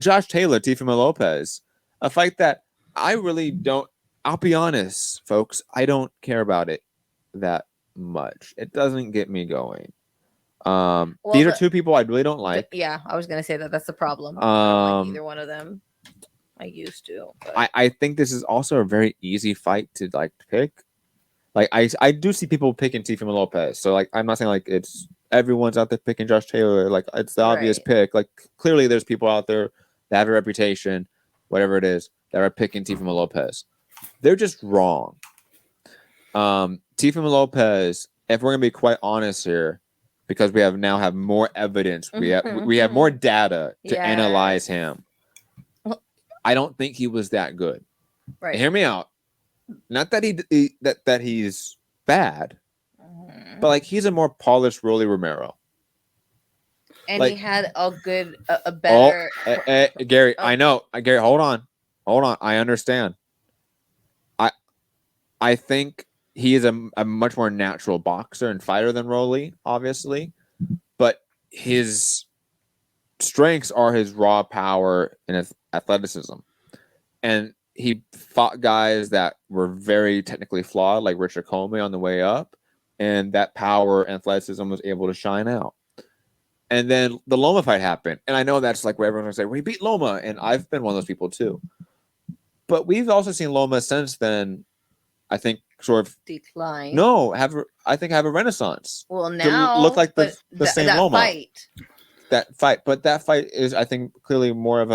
Josh Taylor, Teofimo Lopez, a fight that I really don't. I'll be honest, folks. I don't care about it that much. It doesn't get me going. These are two people I really don't like. Yeah, I was gonna say that. That's the problem. I don't like either one of them. I used to. But... I think this is also a very easy fight to like pick. Like I do see people picking Teofimo Lopez, so like I'm not saying like it's everyone's out there picking Josh Taylor. Like it's the obvious pick. Like clearly there's people out there that have a reputation, whatever it is, that are picking Teofimo Lopez. They're just wrong. Teofimo Lopez, if we're gonna be quite honest here, because we have more evidence, we have more data to analyze him. I don't think he was that good. Right. And hear me out. Not that that he's bad, but like he's a more polished Rolly Romero. And like, he had a better. Gary, I know. Gary, hold on. I understand. I think he is a much more natural boxer and fighter than Rolly, obviously, but his strengths are his raw power and his athleticism, and he fought guys that were very technically flawed, like Richard Comey on the way up, and that power and athleticism was able to shine out. And then the Loma fight happened, and I know that's like where everyone's gonna say, "We beat Loma," and I've been one of those people too. But we've also seen Loma since then. I think sort of decline. No, have a renaissance. Well, now look like the same that Loma. That fight, but that fight is, I think, clearly more of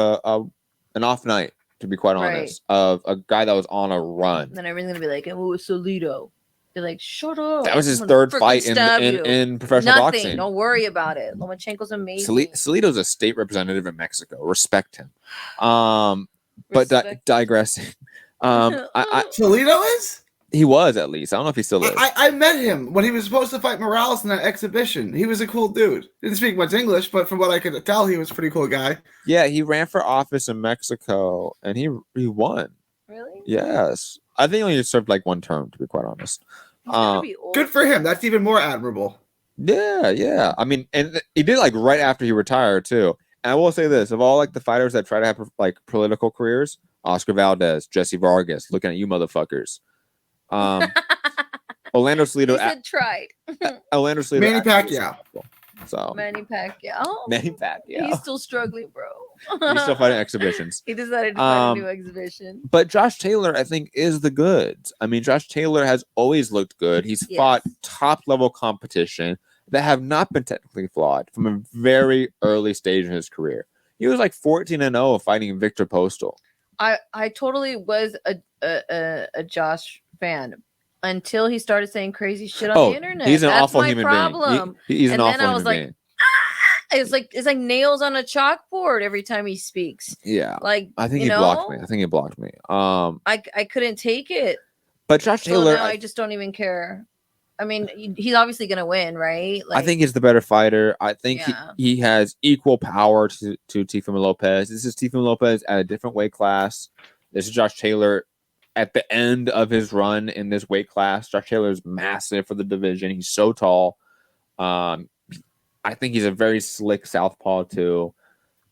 an off night. To be quite honest, of a guy that was on a run. And then everyone's gonna be like, "Oh, it was Solito." They're like, "Shut up." That was his third fight in professional boxing. Don't worry about it. Lomachenko's amazing. Solito's a state representative in Mexico. Respect him. But digressing. Solito is? He was, at least. I don't know if he still is. I met him when he was supposed to fight Morales in that exhibition. He was a cool dude. Didn't speak much English, but from what I could tell, he was a pretty cool guy. Yeah, he ran for office in Mexico, and he won. Really? Yes. I think he only served like one term, to be quite honest. Good for him. That's even more admirable. Yeah. I mean, and he did like right after he retired, too. And I will say this, of all like the fighters that try to have like political careers, Oscar Valdez, Jesse Vargas, looking at you motherfuckers. Orlando Solito. He said tried. Orlando Solito. Manny Pacquiao. So Manny Pacquiao. He's still struggling, bro. He's still fighting exhibitions. He decided to fight a new exhibition. But Josh Taylor, I think, is the goods. I mean, Josh Taylor has always looked good. He's fought top level competition that have not been technically flawed from a very early stage in his career. He was like 14-0 fighting Victor Postal. I totally was a Josh fan until he started saying crazy shit on the internet. He's an That's awful my human problem. being. He's an awful human like, being. It's like nails on a chalkboard every time he speaks. Yeah, like I think he blocked me. I couldn't take it. But Josh Taylor, now I just don't even care. I mean, he's obviously gonna win, right? Like, I think he's the better fighter. I think he has equal power to Teofimo Lopez. This is Teofimo Lopez at a different weight class. This is Josh Taylor at the end of his run in this weight class. Josh Taylor is massive for the division. He's so tall. I think he's a very slick southpaw too.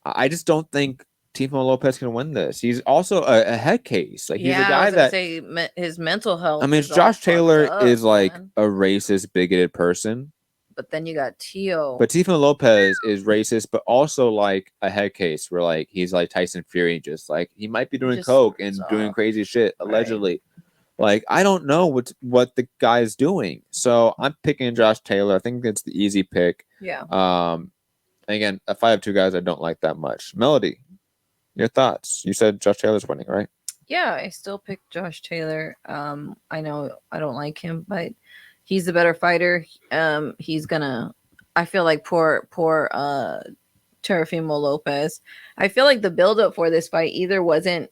I just don't think Teofimo Lopez can win this. He's also a head case. Like he's a guy that his mental health. I mean, Josh Taylor is like a racist, bigoted person. But then you got Teo. But Teofimo Lopez is racist, but also like a head case where like he's like Tyson Fury, just like he might be doing coke and doing crazy shit allegedly. Like I don't know what the guy's doing. So I'm picking Josh Taylor. I think it's the easy pick. Yeah. Again, if I have two guys I don't like that much. Melody, your thoughts? You said Josh Taylor's winning, right? Yeah, I still pick Josh Taylor. I know I don't like him, but he's the better fighter. He's gonna. I feel like poor Teofimo Lopez. I feel like the buildup for this fight either wasn't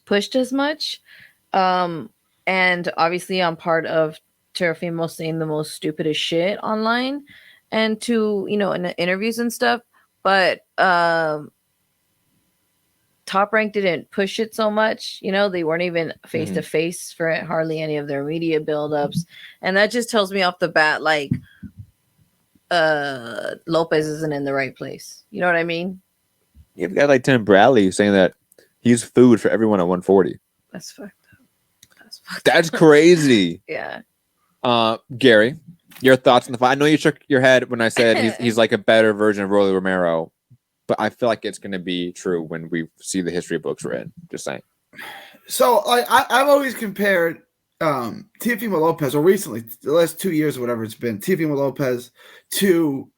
pushed as much, and obviously I'm part of Teofimo saying the most stupidest shit online and to in the interviews and stuff, but Top Rank didn't push it so much. They weren't even face to face for hardly any of their media buildups. And that just tells me off the bat, like, Lopez isn't in the right place. You know what I mean? You've got like Tim Bradley saying that he's food for everyone at 140. That's fucked up. That's crazy. Yeah. Gary, your thoughts on the fight? I know you shook your head when I said he's like a better version of Rolly Romero, but I feel like it's going to be true when we see the history books read. Just saying. So I've always compared Teofimo Lopez, or recently, the last 2 years or whatever it's been, Teofimo Lopez to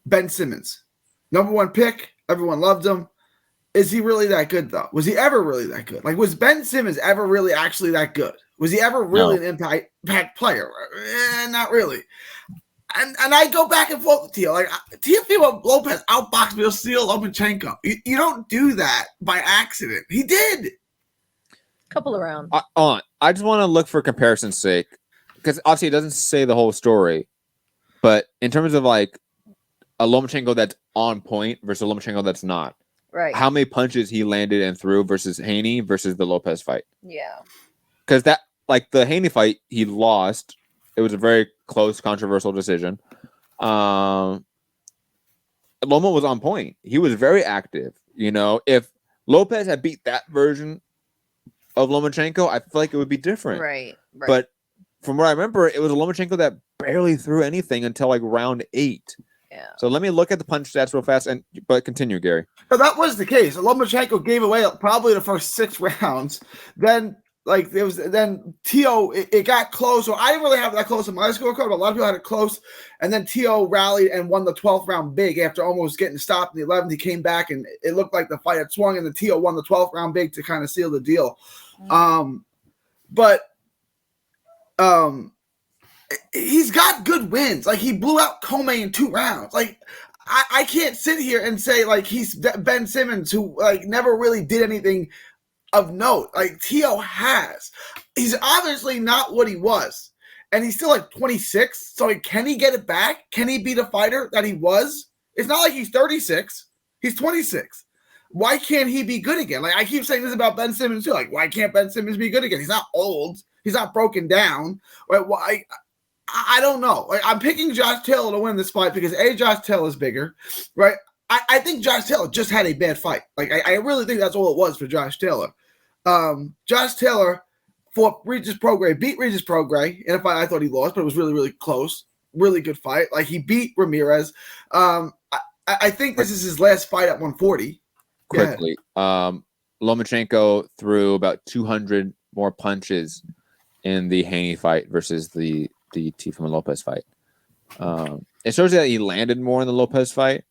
Ben Simmons. Number one pick. Everyone loved him. Is he really that good, though? Was he ever really that good? Like, was Ben Simmons ever really actually that good? Was he ever really an impact player? Not really. And I go back and forth with Teo. Like, Teofimo Lopez outboxed Vasyl Lomachenko. You don't do that by accident. He did. Couple of rounds. I just want to look for comparison's sake, because obviously it doesn't say the whole story, but in terms of like a Lomachenko that's on point versus a Lomachenko that's not, Right. how many punches he landed and threw versus Haney versus the Lopez fight. Yeah. Because that, like the Haney fight, he lost. It was a very close, controversial decision. Loma was on point. He was very active. You know, if Lopez had beat that version of Lomachenko, I feel like it would be different. Right. But from what I remember, it was a Lomachenko that barely threw anything until like round 8. Yeah. So let me look at the punch stats real fast, but continue, Gary. But that was the case. Lomachenko gave away probably the first 6 rounds. Then Teo, it got close. So I didn't really have that close in my scorecard, but a lot of people had it close. And then Teo rallied and won the 12th round big after almost getting stopped in the 11th. He came back and it looked like the fight had swung, and the Teo won the 12th round big to kind of seal the deal. He's got good wins. Like, he blew out Comey in 2 rounds. Like, I can't sit here and say like he's Ben Simmons, who like never really did anything of note. Like, Teo has. He's obviously not what he was, and he's still like 26. So like, can he get it back? Can he be the fighter that he was? It's not like he's 36. He's 26. Why can't he be good again? Like, I keep saying this about Ben Simmons too. Like, why can't Ben Simmons be good again? He's not old. He's not broken down. Right? Why? I don't know. Like, I'm picking Josh Taylor to win this fight because Josh Taylor is bigger, right? I think Josh Taylor just had a bad fight. Like, I really think that's all it was for Josh Taylor. Josh Taylor fought Regis Prograis, beat Regis Prograis in a fight I thought he lost, but it was really, really close. Really good fight. Like, he beat Ramirez. I think this is his last fight at 140. Quickly, Lomachenko threw about 200 more punches in the Haney fight versus the Teofimo Lopez fight. It shows that he landed more in the Lopez fight,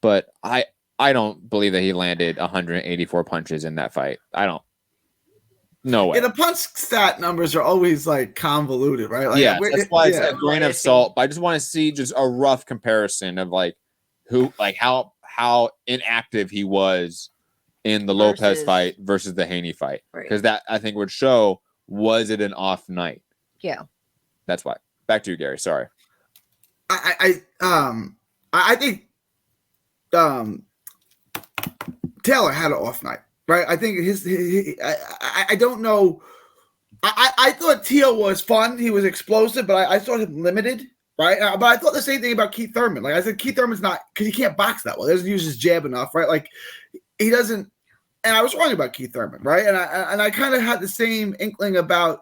but I don't believe that he landed 184 punches in that fight. I don't. No way. Yeah, the punch stat numbers are always like convoluted, right? Like, yeah, that's why it's a grain of salt. But I just want to see just a rough comparison of like how inactive he was in the Lopez fight versus the Haney fight, because that I think would show, was it an off night? Yeah, that's why. Back to you, Gary. Sorry. I think Taylor had an off night, right? I think I don't know. I thought Teo was fun. He was explosive, but I thought him limited, right? But I thought the same thing about Keith Thurman. Like, I said, Keith Thurman's not, because he can't box that well. He doesn't use his jab enough, right? Like, he doesn't. And I was wrong about Keith Thurman, right? And I kind of had the same inkling about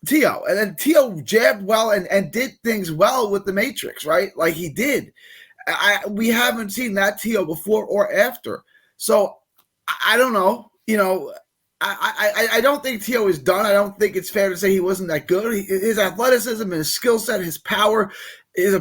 Teo. And then Teo jabbed well and did things well with the Matrix, right? Like, he did. We haven't seen that Teo before or after. So I don't know. You know, I don't think Teo is done. I don't think it's fair to say he wasn't that good. His athleticism and his skill set, his power is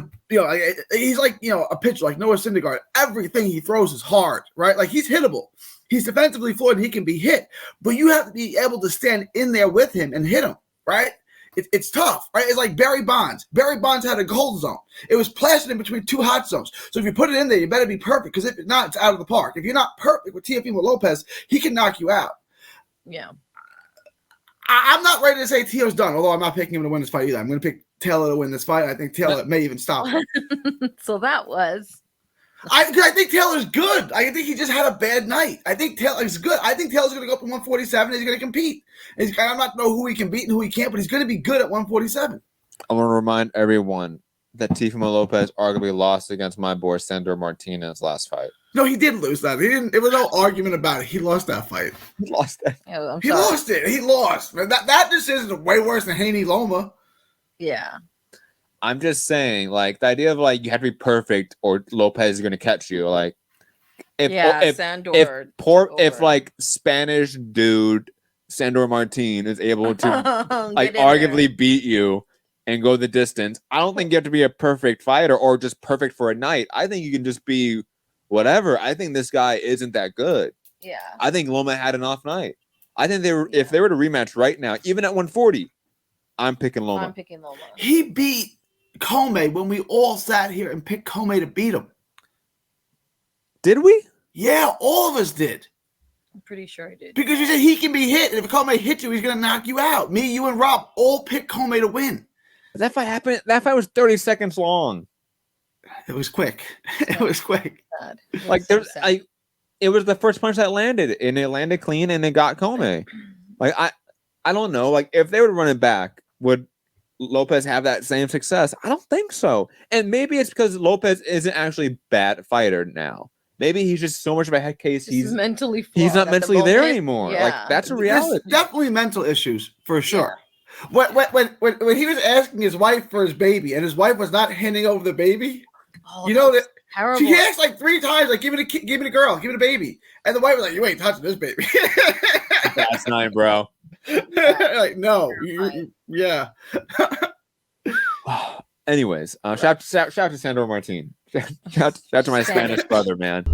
he's like, a pitcher like Noah Syndergaard. Everything he throws is hard, right? Like, he's hittable. He's defensively flawed and he can be hit, but you have to be able to stand in there with him and hit him, right? It's tough, right? It's like Barry Bonds. Barry Bonds had a cold zone. It was plastered in between 2 hot zones. So if you put it in there, you better be perfect, because if not, it's out of the park. If you're not perfect with Teofimo Lopez, he can knock you out. Yeah. I'm not ready to say Teo's done, although I'm not picking him to win this fight either. I'm going to pick Taylor to win this fight. I think Taylor may even stop him. So that was... I think Taylor's good. I think he just had a bad night. I think Taylor's good. I think Taylor's going to go up to 147. He's going to compete. I'm not know who he can beat and who he can't, but he's going to be good at 147. I want to remind everyone that Teofimo Lopez arguably lost against my boy Sandor Martinez last fight. No, he did lose that. He didn't. There was no argument about it. He lost that fight. He lost that. Oh, I'm He sorry. lost it. He lost. Man, that decision is way worse than Haney Loma. Yeah. I'm just saying, like, the idea of like you have to be perfect or Lopez is going to catch you. Like, Sandor. if like Spanish dude Sandor Martin is able to like Get in there. arguably beat you and go the distance, I don't think you have to be a perfect fighter or just perfect for a night. I think you can just be whatever. I think this guy isn't that good. Yeah. I think Loma had an off night. I think if they were to rematch right now, even at 140, I'm picking Loma. I'm picking Loma. He beat Comey when we all sat here and picked Comey to beat him. Did we? Yeah, all of us did. I'm pretty sure I did. Because you said he can be hit, and if Comey hits you, he's going to knock you out. Me, you, and Rob all picked Comey to win. That fight happened. That fight was 30 seconds long. It was quick. It was quick. Sad. It was Like so there's, sad. it was the first punch that landed, and it landed clean, and it got Comey. Like I don't know. Like if they were to run it back, would Lopez have that same success? I don't think so. And maybe it's because Lopez isn't actually a bad fighter now. Maybe he's just so much of a head case. He's mentally flawed he's not at the mentally there moment. anymore. Yeah. Like that's a There's reality. definitely mental issues, for sure. When he was asking his wife for his baby, and his wife was not handing over the baby, Oh, you know that terrible. she asked like 3 times, like, give it a girl, give it a baby. And the wife was like, you ain't touching this baby. That's night, bro. Like, no. Yeah. Anyways, shout out to Sandor Martin. Shout to my Spanish brother, man.